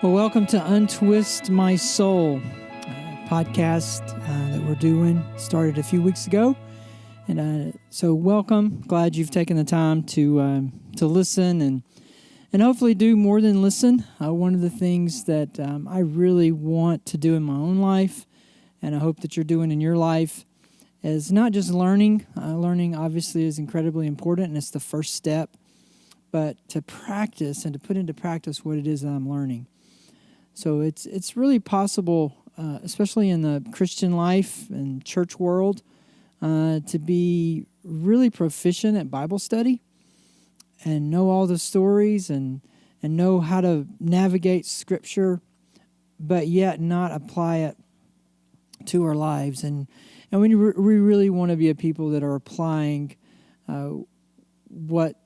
Well, welcome to Untwist My Soul, podcast that we're doing. Started a few weeks ago. And so welcome. Glad you've taken the time to listen and hopefully do more than listen. One of the things that I really want to do in my own life, and I hope that you're doing in your life, is not just learning. Learning obviously is incredibly important, and it's the first step, but to practice and to put into practice what it is that I'm learning. So it's really possible, especially in the Christian life and church world, to be really proficient at Bible study and know all the stories and know how to navigate Scripture, but yet not apply it to our lives. And we really want to be a people that are applying what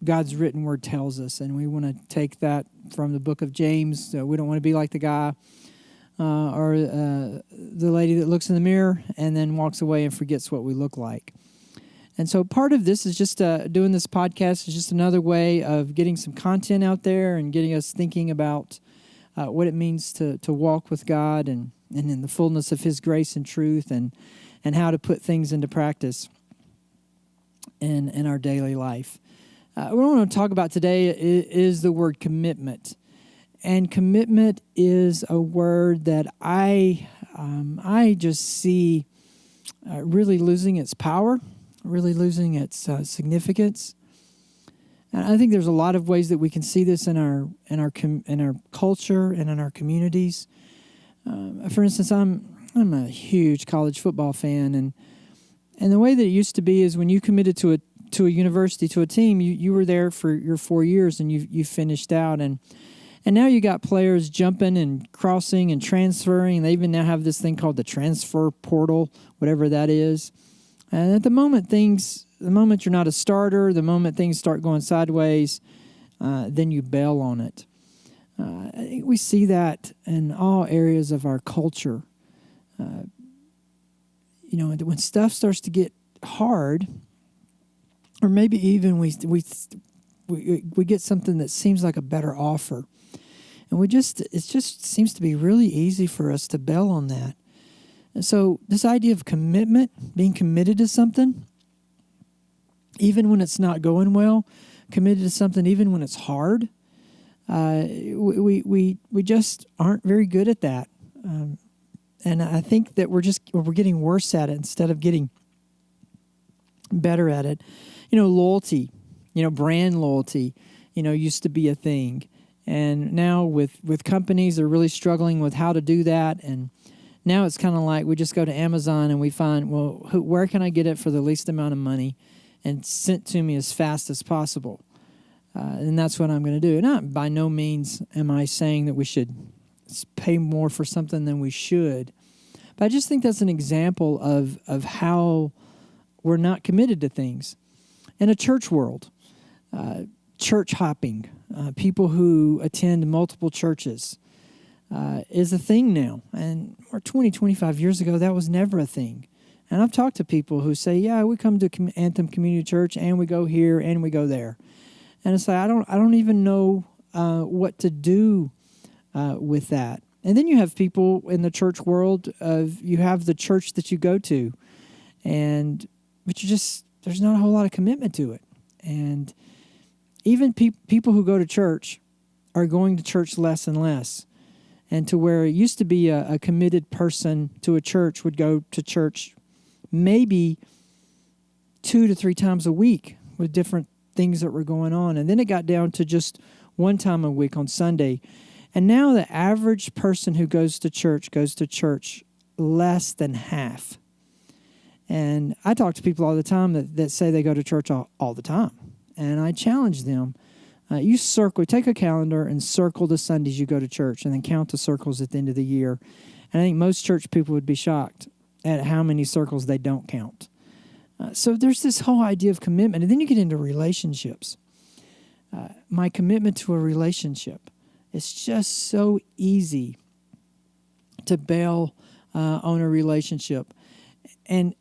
God's written word tells us, and we want to take that from the book of James. We don't want to be like the guy or the lady that looks in the mirror and then walks away and forgets what we look like. And so part of this is just doing this podcast is just another way of getting some content out there and getting us thinking about what it means to walk with God and in the fullness of His grace and truth and how to put things into practice in our daily life. What I want to talk about today is the word commitment. And commitment is a word that I just see really losing its power, really losing its significance. And I think there's a lot of ways that we can see this in our culture and in our communities. For instance, I'm a huge college football fan, and the way that it used to be is when you committed to a university, to a team, you were there for your 4 years and you finished out. And now you got players jumping and crossing and transferring. And they even now have this thing called the transfer portal, whatever that is. And at the moment you're not a starter, the moment things start going sideways, then you bail on it. I think we see that in all areas of our culture. When stuff starts to get hard, or maybe even we get something that seems like a better offer, and it just seems to be really easy for us to bail on that. And so this idea of commitment, being committed to something, even when it's not going well, committed to something even when it's hard, we just aren't very good at that. And I think that we're getting worse at it instead of getting better at it. Loyalty, brand loyalty, used to be a thing. And now with companies, they're really struggling with how to do that. And now it's kind of like we just go to Amazon and we find, where can I get it for the least amount of money and sent to me as fast as possible? And that's what I'm going to do. Not by no means am I saying that we should pay more for something than we should. But I just think that's an example of how we're not committed to things. In a church world, church hopping, people who attend multiple churches is a thing now. And 25 years ago, that was never a thing. And I've talked to people who say, yeah, we come to Anthem Community Church and we go here and we go there. And it's like, I don't even know what to do with that. And then you have people in the church world you have the church that you go to, but there's not a whole lot of commitment to it. And even people who go to church are going to church less and less. And to where it used to be a committed person to a church would go to church maybe 2 to 3 times a week with different things that were going on. And then it got down to just one time a week on Sunday. And now the average person who goes to church less than half. And I talk to people all the time that say they go to church all the time. And I challenge them. Take a calendar and circle the Sundays you go to church and then count the circles at the end of the year. And I think most church people would be shocked at how many circles they don't count. So there's this whole idea of commitment. And then you get into relationships. My commitment to a relationship. It's just so easy to bail on a relationship. And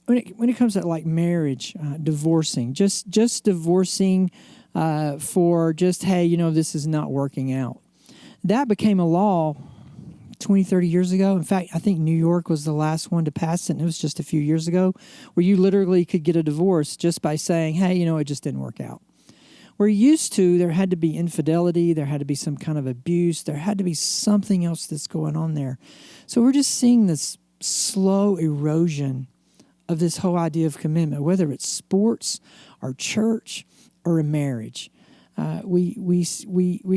when it comes to like marriage, divorcing, just divorcing for just, hey, this is not working out. That became a law 20, 30 years ago. In fact, I think New York was the last one to pass it, and it was just a few years ago, where you literally could get a divorce just by saying, hey, it just didn't work out. We're used to, there had to be infidelity, there had to be some kind of abuse, there had to be something else that's going on there. So we're just seeing this slow erosion of this whole idea of commitment, whether it's sports or church or a marriage. We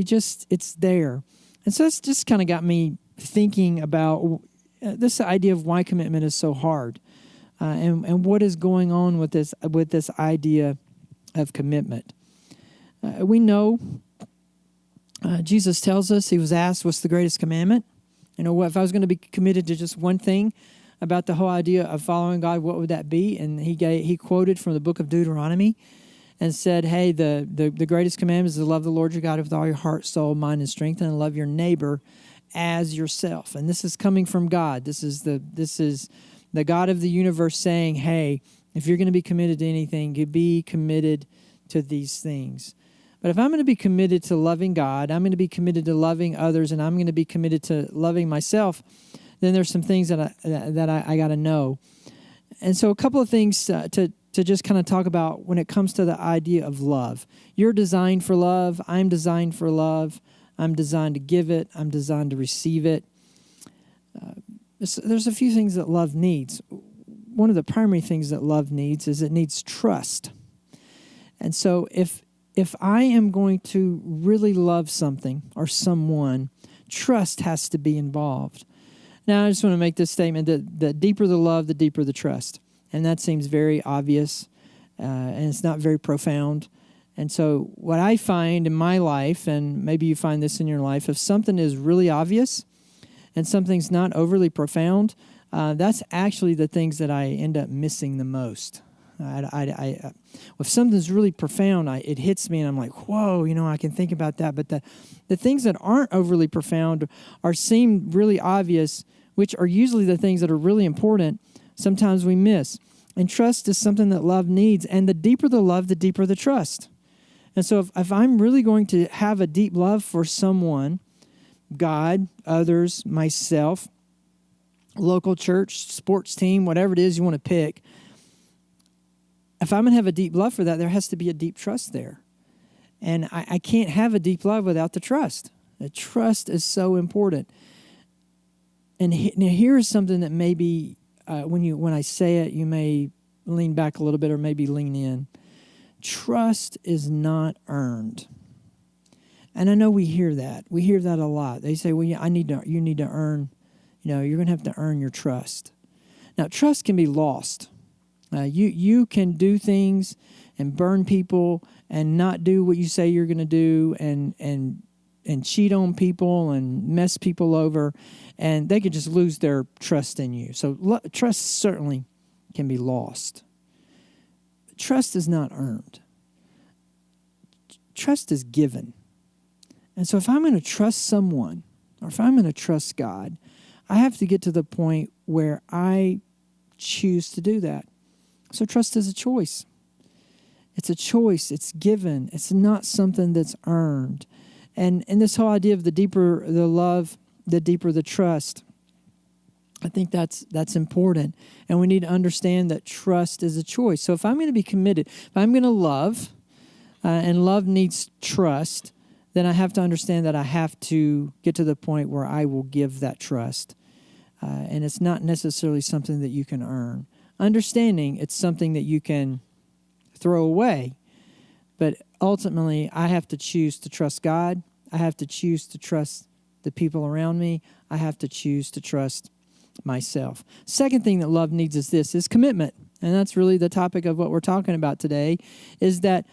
just, it's there. And so that's just kind of got me thinking about this idea of why commitment is so hard, and what is going on with this idea of commitment. We know Jesus tells us, he was asked, what's the greatest commandment? If I was going to be committed to just one thing about the whole idea of following God, what would that be? And he quoted from the book of Deuteronomy and said, hey, the greatest commandment is to love the Lord your God with all your heart, soul, mind, and strength, and love your neighbor as yourself. And this is coming from God. This is the God of the universe saying, hey, if you're going to be committed to anything, you be committed to these things. But if I'm going to be committed to loving God, I'm going to be committed to loving others, and I'm going to be committed to loving myself, then there's some things that I got to know. And so a couple of things to just kind of talk about when it comes to the idea of love. You're designed for love. I'm designed for love. I'm designed to give it. I'm designed to receive it. There's a few things that love needs. One of the primary things that love needs is it needs trust. And so if I am going to really love something or someone, trust has to be involved. Now, I just want to make this statement that the deeper the love, the deeper the trust. And that seems very obvious, and it's not very profound. And so what I find in my life, and maybe you find this in your life, if something is really obvious and something's not overly profound, that's actually the things that I end up missing the most. If something's really profound, it hits me and I'm like, whoa, I can think about that. But the things that aren't overly profound or seem really obvious, which are usually the things that are really important, sometimes we miss. And trust is something that love needs. And the deeper the love, the deeper the trust. And so if I'm really going to have a deep love for someone, God, others, myself, local church, sports team, whatever it is you want to pick, if I'm going to have a deep love for that, there has to be a deep trust there. And I can't have a deep love without the trust. The trust is so important. And now here is something that maybe when I say it, you may lean back a little bit or maybe lean in. Trust is not earned. And I know we hear that. We hear that a lot. They say, well, yeah, you need to earn, you're going to have to earn your trust. Now, trust can be lost. You can do things and burn people and not do what you say you're going to do and cheat on people and mess people over, and they could just lose their trust in you. So trust certainly can be lost. Trust is not earned. Trust is given. And so if I'm going to trust someone, or if I'm going to trust God, I have to get to the point where I choose to do that. So trust is a choice. It's a choice. It's given. It's not something that's earned. And this whole idea of the deeper the love, the deeper the trust, I think that's important. And we need to understand that trust is a choice. So if I'm going to be committed, if I'm going to love, and love needs trust, then I have to understand that I have to get to the point where I will give that trust. And it's not necessarily something that you can earn. Understanding it's something that you can throw away. But ultimately, I have to choose to trust God. I have to choose to trust the people around me. I have to choose to trust myself. Second thing that love needs is commitment. And that's really the topic of what we're talking about today, is that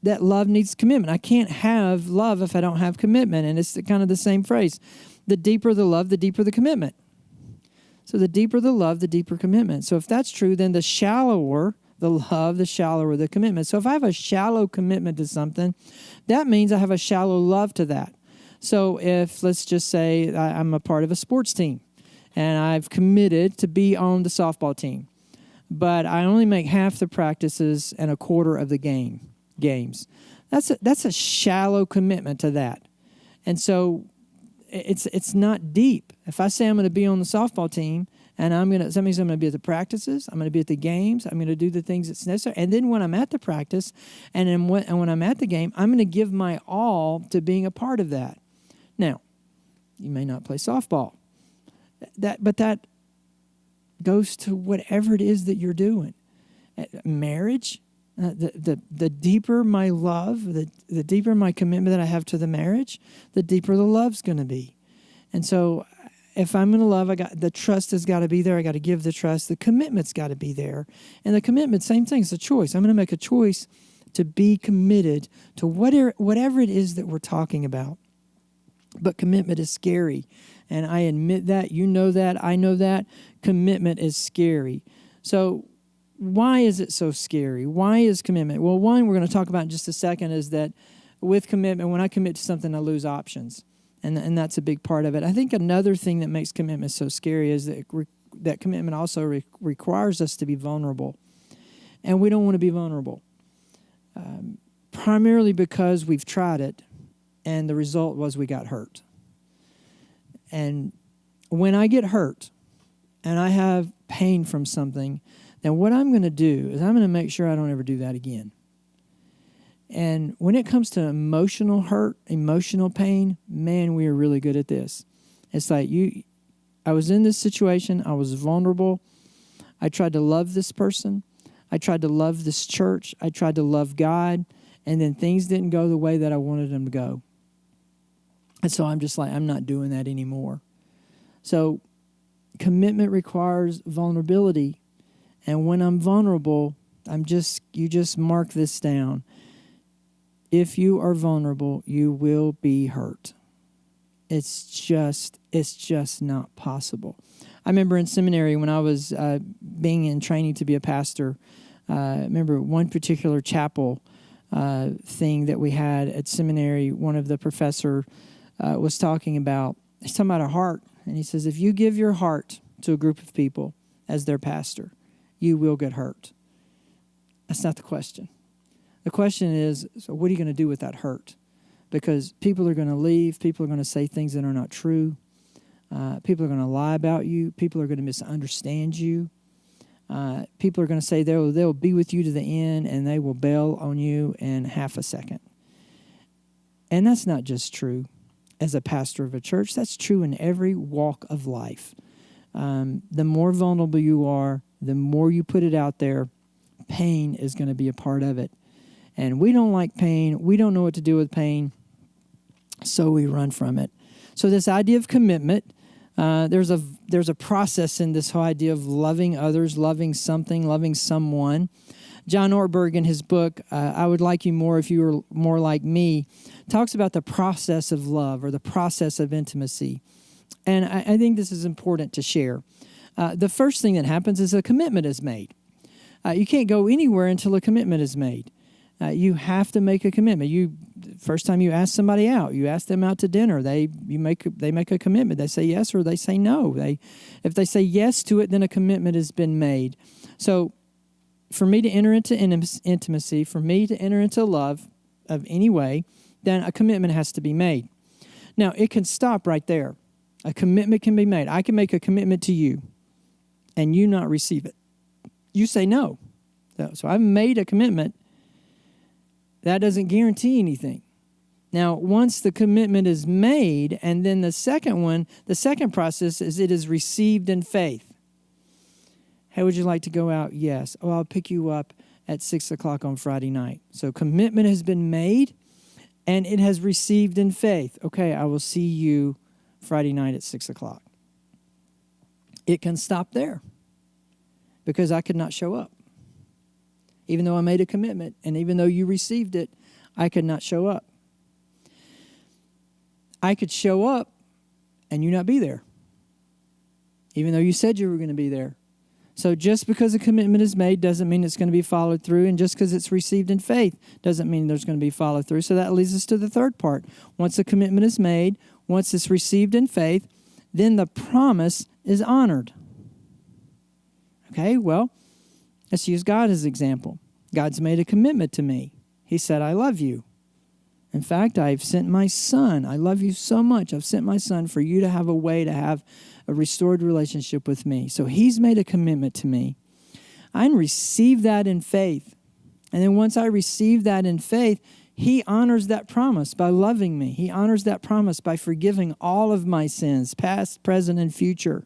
love needs commitment. I can't have love if I don't have commitment. And it's kind of the same phrase. The deeper the love, the deeper the commitment. So the deeper the love, the deeper commitment. So if that's true, then the shallower the love, the shallower the commitment. So if I have a shallow commitment to something, that means I have a shallow love to that. So if, let's just say, I'm a part of a sports team, and I've committed to be on the softball team, but I only make half the practices and a quarter of the games. That's a shallow commitment to that. And so it's not deep. If I say I'm going to be on the softball team, and that means I'm going to be at the practices, I'm going to be at the games, I'm going to do the things that's necessary. And then when I'm at the practice and then when I'm at the game, I'm going to give my all to being a part of that. Now, you may not play softball, but that goes to whatever it is that you're doing. Marriage, the deeper my love, the deeper my commitment that I have to the marriage, the deeper the love's going to be. And so if I'm going to love, the trust has got to be there. I got to give the trust. The commitment's got to be there. And the commitment, same thing, it's a choice. I'm going to make a choice to be committed to whatever it is that we're talking about. But commitment is scary. And I admit that. You know that. I know that. Commitment is scary. So why is it so scary? Why is commitment? Well, one we're going to talk about in just a second is that with commitment, when I commit to something, I lose options. And that's a big part of it. I think another thing that makes commitment so scary is that commitment also requires us to be vulnerable. And we don't want to be vulnerable. Primarily because we've tried it, and the result was we got hurt. And when I get hurt, and I have pain from something, then what I'm going to do is I'm going to make sure I don't ever do that again. And when it comes to emotional hurt, emotional pain, man, we are really good at this. It's like I was in this situation. I was vulnerable. I tried to love this person. I tried to love this church. I tried to love God. And then things didn't go the way that I wanted them to go. And so I'm just like, I'm not doing that anymore. So commitment requires vulnerability. And when I'm vulnerable, you just mark this down. If you are vulnerable, you will be hurt. It's just not possible. I remember in seminary when I was being in training to be a pastor, I remember one particular chapel thing that we had at seminary. One of the professor was talking about a heart. And he says, if you give your heart to a group of people as their pastor, you will get hurt. That's not the question. The question is, so what are you going to do with that hurt? Because people are going to leave. People are going to say things that are not true. People are going to lie about you. People are going to misunderstand you. People are going to say they'll be with you to the end, and they will bail on you in half a second. And that's not just true as a pastor of a church. That's true in every walk of life. The more vulnerable you are, the more you put it out there, pain is going to be a part of it. And we don't like pain. We don't know what to do with pain, so we run from it. So this idea of commitment, there's a process in this whole idea of loving others, loving something, loving someone. John Ortberg, in his book, I Would Like You More If You Were More Like Me, talks about the process of love or the process of intimacy. And I think this is important to share. The first thing that happens is a commitment is made. You can't go anywhere until a commitment is made. You have to make a commitment. First time you ask somebody out, you ask them out to dinner. They make a commitment. They say yes or they say no. If they say yes to it, then a commitment has been made. So, for me to enter into intimacy, for me to enter into love of any way, then a commitment has to be made. Now, it can stop right there. A commitment can be made. I can make a commitment to you, and you not receive it. You say no. So I've made a commitment. That doesn't guarantee anything. Now, once the commitment is made, and then the second process is it is received in faith. Hey, would you like to go out? Yes. Oh, I'll pick you up at 6 o'clock on Friday night. So commitment has been made, and it has received in faith. Okay, I will see you Friday night at 6 o'clock. It can stop there because I could not show up. Even though I made a commitment, and even though you received it, I could not show up. I could show up and you not be there, even though you said you were going to be there. So just because a commitment is made doesn't mean it's going to be followed through, and just because it's received in faith doesn't mean there's going to be followed through. So that leads us to the third part. Once a commitment is made, once it's received in faith, then the promise is honored. Okay, well, let's use God as an example. God's made a commitment to me. He said, I love you. In fact, I've sent my son. I love you so much. I've sent my son for you to have a way to have a restored relationship with me. So he's made a commitment to me. I receive that in faith. And then once I receive that in faith, he honors that promise by loving me. He honors that promise by forgiving all of my sins, past, present, and future.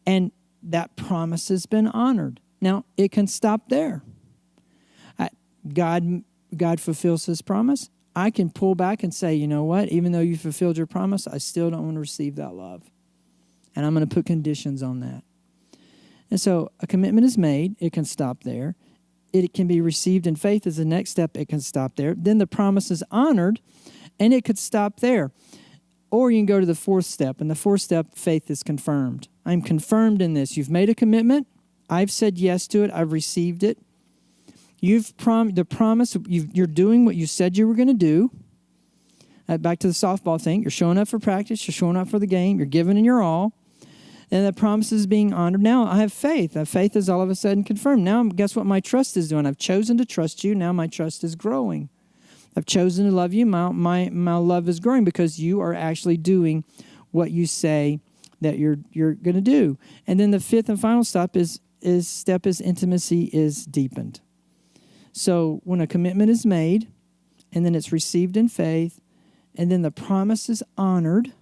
And that promise has been honored. Now, it can stop there. God fulfills his promise. I can pull back and say, you know what? Even though you fulfilled your promise, I still don't want to receive that love. And I'm going to put conditions on that. And so a commitment is made. It can stop there. It can be received in faith as the next step. It can stop there. Then the promise is honored, and it could stop there. Or you can go to the fourth step. And the fourth step, faith is confirmed. I'm confirmed in this. You've made a commitment. I've said yes to it. I've received it. You're doing what you said you were going to do. Back to the softball thing. You're showing up for practice. You're showing up for the game. You're giving in your all. And the promise is being honored. Now I have faith. That faith is all of a sudden confirmed. Now guess what my trust is doing? I've chosen to trust you. Now my trust is growing. I've chosen to love you. My love is growing because you are actually doing what you say that you're going to do. And then the fifth and final step is intimacy is deepened. So when a commitment is made, and then it's received in faith, and then the promise is honored,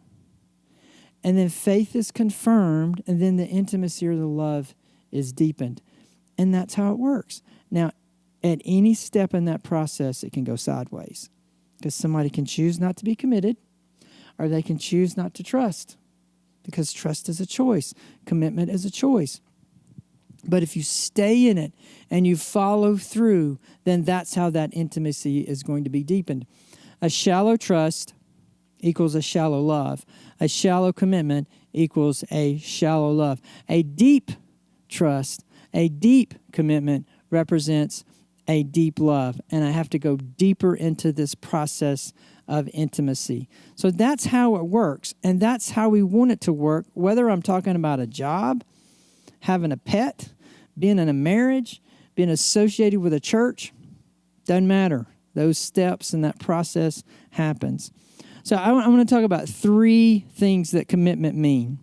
and then faith is confirmed, and then the intimacy or the love is deepened. And that's how it works. Now, at any step in that process, it can go sideways. Because somebody can choose not to be committed, or they can choose not to trust. Because trust is a choice. Commitment is a choice. But if you stay in it and you follow through, then that's how that intimacy is going to be deepened. A shallow trust equals a shallow love. A shallow commitment equals a shallow love. A deep trust, a deep commitment represents a deep love. And I have to go deeper into this process of intimacy. So that's how it works. And that's how we want it to work, whether I'm talking about a job, having a pet, being in a marriage, being associated with a church. Doesn't matter. Those steps and that process happens. So I want to talk about three things that commitment mean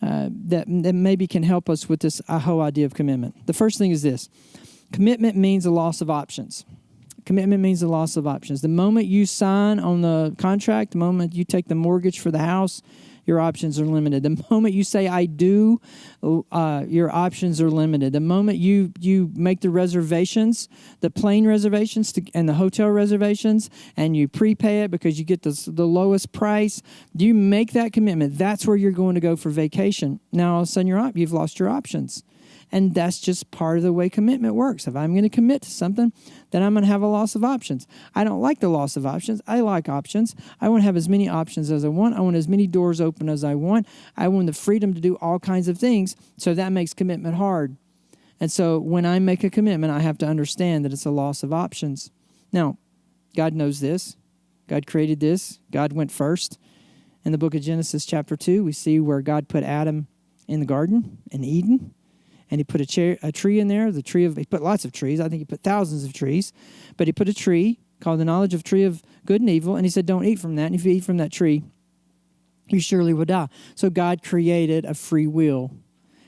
that maybe can help us with this whole idea of commitment. The first thing is this. Commitment means a loss of options. Commitment means a loss of options. The moment you sign on the contract, the moment you take the mortgage for the house, your options are limited. The moment you say, I do, your options are limited. The moment you make the reservations, the plane reservations and the hotel reservations, and you prepay it because you get the lowest price, do you make that commitment? That's where you're going to go for vacation. Now, all of a sudden, you've lost your options. And that's just part of the way commitment works. If I'm going to commit to something, then I'm going to have a loss of options. I don't like the loss of options. I like options. I want to have as many options as I want. I want as many doors open as I want. I want the freedom to do all kinds of things. So that makes commitment hard. And so when I make a commitment, I have to understand that it's a loss of options. Now, God knows this. God created this. God went first. In the book of Genesis chapter 2, we see where God put Adam in the garden in Eden. And he put a tree in there, he put lots of trees. I think he put thousands of trees. But he put a tree called the knowledge of tree of good and evil. And he said, don't eat from that. And if you eat from that tree, you surely will die. So God created a free will.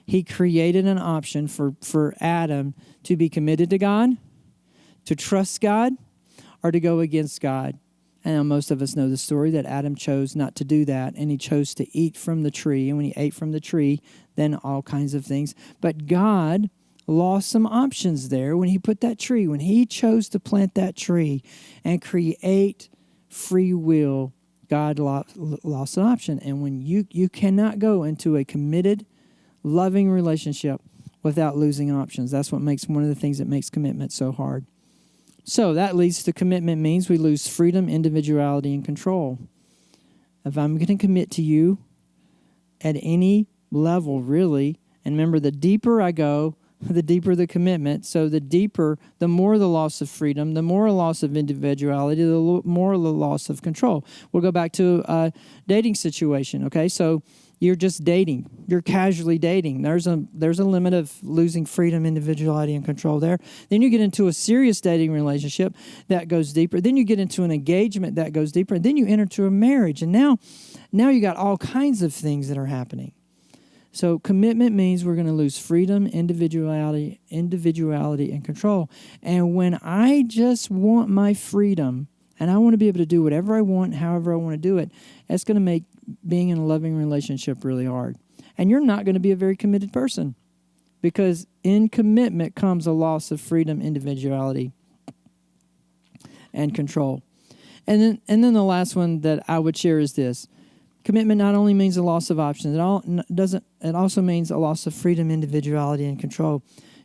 He created an option for Adam to be committed to God, to trust God, or to go against God. And most of us know the story that Adam chose not to do that, and he chose to eat from the tree. And when he ate from the tree, then all kinds of things. But God lost some options there when he put that tree. When he chose to plant that tree and create free will, God lost an option. And when you cannot go into a committed, loving relationship without losing options. That's what makes one of the things that makes commitment so hard. So that leads to commitment means we lose freedom, individuality, and control. If I'm going to commit to you at any level, really, and remember, the deeper I go, the deeper the commitment. So the more the loss of freedom, the more a loss of individuality, the more the loss of control. We'll go back to a dating situation, okay? So You're just dating. You're casually dating. There's a limit of losing freedom, individuality, and control there. Then you get into a serious dating relationship that goes deeper. Then you get into an engagement that goes deeper. And then you enter into a marriage. And now you got all kinds of things that are happening. So commitment means we're going to lose freedom, individuality, and control. And when I just want my freedom and I want to be able to do whatever I want, however I want to do it, that's going to make being in a loving relationship really hard. And you're not going to be a very committed person, because in commitment comes a loss of freedom, individuality, and control. And then the last one that I would share is this. Commitment not only means a loss of options, it also means a loss of freedom, individuality, and control.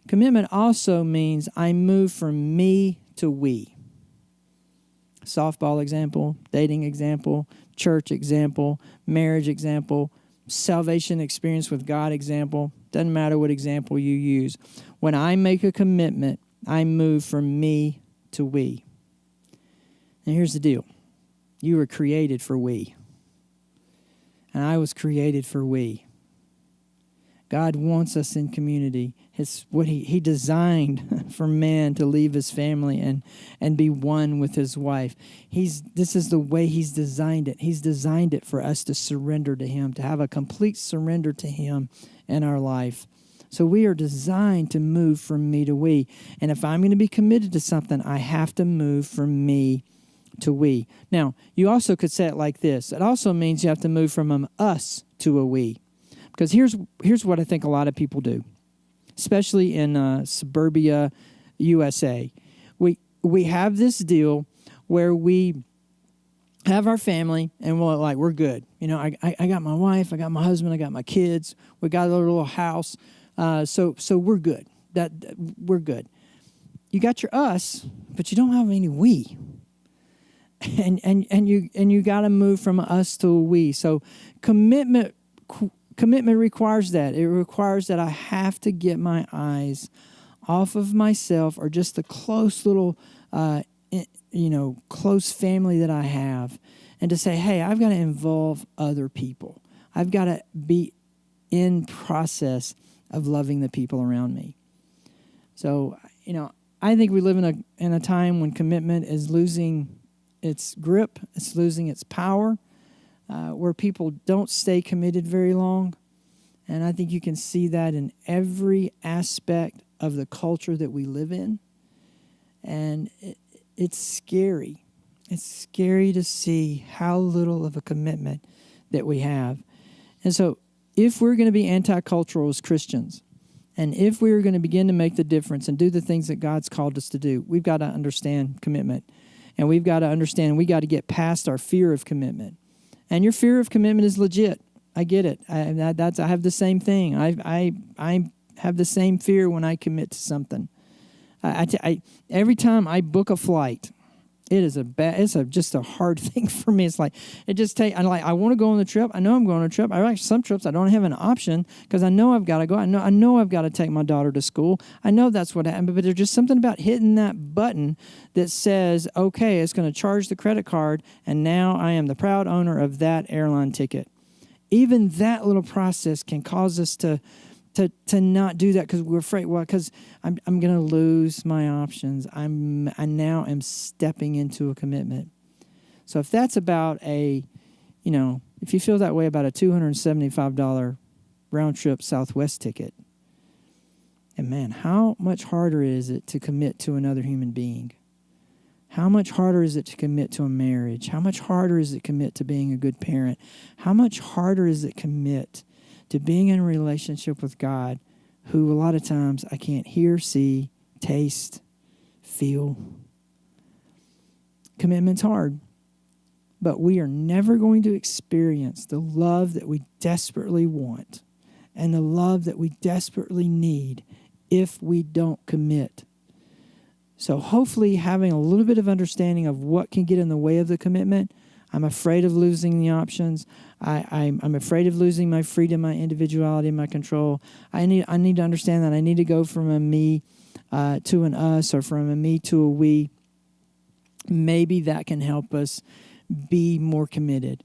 Commitment also means I move from me to we. Softball example, dating example, church example, marriage example, salvation experience with God example. Doesn't matter what example you use. When I make a commitment, I move from me to we. And here's the deal. You were created for we. And I was created for we. God wants us in community. It's what He designed for man to leave his family and be one with his wife. This is the way He's designed it. He's designed it for us to surrender to Him, to have a complete surrender to Him in our life. So we are designed to move from me to we. And if I'm going to be committed to something, I have to move from me to we. Now, you also could say it like this. It also means you have to move from an us to a we. Because here's what I think a lot of people do, especially in suburbia USA. We have this deal where we have our family and we're good. You know, I got my wife, I got my husband, I got my kids. We got a little house, so we're good. We're good. You got your us, but you don't have any we. And you got to move from us to a we. So commitment requires that. It requires that I have to get my eyes off of myself or just the close little, close family that I have, and to say, hey, I've got to involve other people. I've got to be in process of loving the people around me. So, I think we live in a time when commitment is losing its grip, it's losing its power, where people don't stay committed very long. And I think you can see that in every aspect of the culture that we live in. And it's scary. It's scary to see how little of a commitment that we have. And so if we're going to be anti-cultural as Christians, and if we're going to begin to make the difference and do the things that God's called us to do, we've got to understand commitment. And we've got to understand, we got to get past our fear of commitment. And your fear of commitment is legit. I get it. I have the same thing. I have the same fear when I commit to something. Every time I book a flight, it's just a hard thing for me. It's like I want to go on the trip. I know I'm going on a trip. Some trips I don't have an option because I know I've got to go. I know I've got to take my daughter to school. I know that's what happened. But there's just something about hitting that button that says, okay, it's going to charge the credit card, and now I am the proud owner of that airline ticket. Even that little process can cause us to not do that because we're afraid. Well, because I'm going to lose my options. I now am stepping into a commitment. So if that's about if you feel that way about a $275 round trip Southwest ticket, and man, how much harder is it to commit to another human being? How much harder is it to commit to a marriage? How much harder is it to commit to being a good parent? How much harder is it to commit to being in a relationship with God, who a lot of times I can't hear, see, taste, feel? Commitment's hard, but we are never going to experience the love that we desperately want and the love that we desperately need if we don't commit. So hopefully having a little bit of understanding of what can get in the way of the commitment. I'm afraid of losing the options. I'm afraid of losing my freedom, my individuality, my control. I need to understand that I need to go from a me to an us, or from a me to a we. Maybe that can help us be more committed.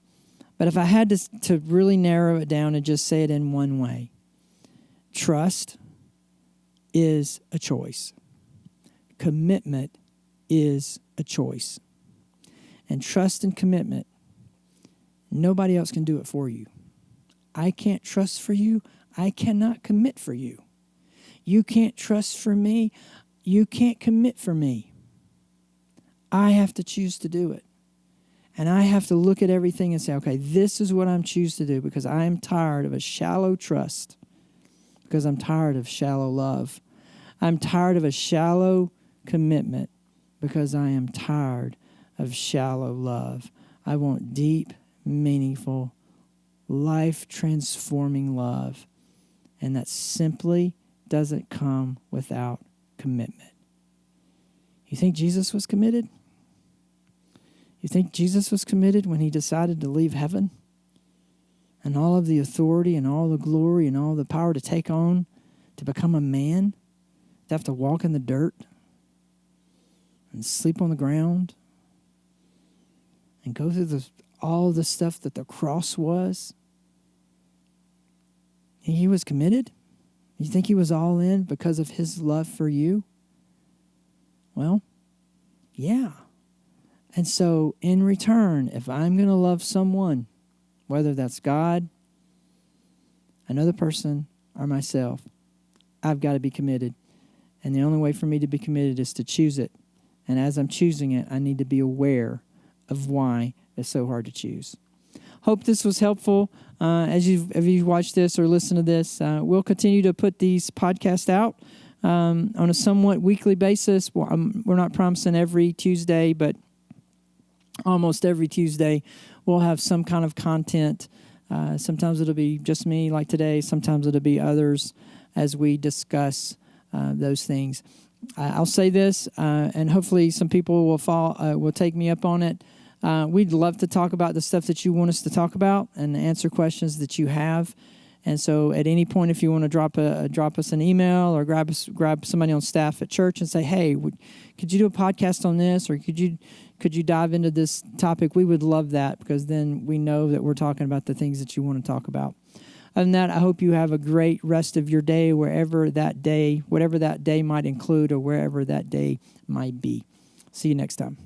But if I had to really narrow it down and just say it in one way, trust is a choice. Commitment is a choice. And trust and commitment, nobody else can do it for you. I can't trust for you. I cannot commit for you. You can't trust for me. You can't commit for me. I have to choose to do it. And I have to look at everything and say, okay, this is what I'm choosing to do because I am tired of a shallow trust, because I'm tired of shallow love. I'm tired of a shallow commitment because I am tired of shallow love. I want deep, meaningful, life-transforming love. And that simply doesn't come without commitment. You think Jesus was committed? You think Jesus was committed when he decided to leave heaven and all of the authority and all the glory and all the power to take on, to become a man, to have to walk in the dirt and sleep on the ground and go through all the stuff that the cross was? He was committed? You think he was all in because of his love for you? Well, yeah. And so in return, if I'm going to love someone, whether that's God, another person, or myself, I've got to be committed. And the only way for me to be committed is to choose it. And as I'm choosing it, I need to be aware of why it's so hard to choose. Hope this was helpful. As you've watched this or listened to this, we'll continue to put these podcasts out on a somewhat weekly basis. We're not promising every Tuesday, but almost every Tuesday we'll have some kind of content. Sometimes it'll be just me like today. Sometimes it'll be others as we discuss those things. I'll say this, and hopefully some people will take me up on it. We'd love to talk about the stuff that you want us to talk about and answer questions that you have. And so at any point, if you want to drop us an email or grab somebody on staff at church and say, hey, could you do a podcast on this, or could you dive into this topic? We would love that, because then we know that we're talking about the things that you want to talk about. Other than that, I hope you have a great rest of your day, whatever that day might include or wherever that day might be. See you next time.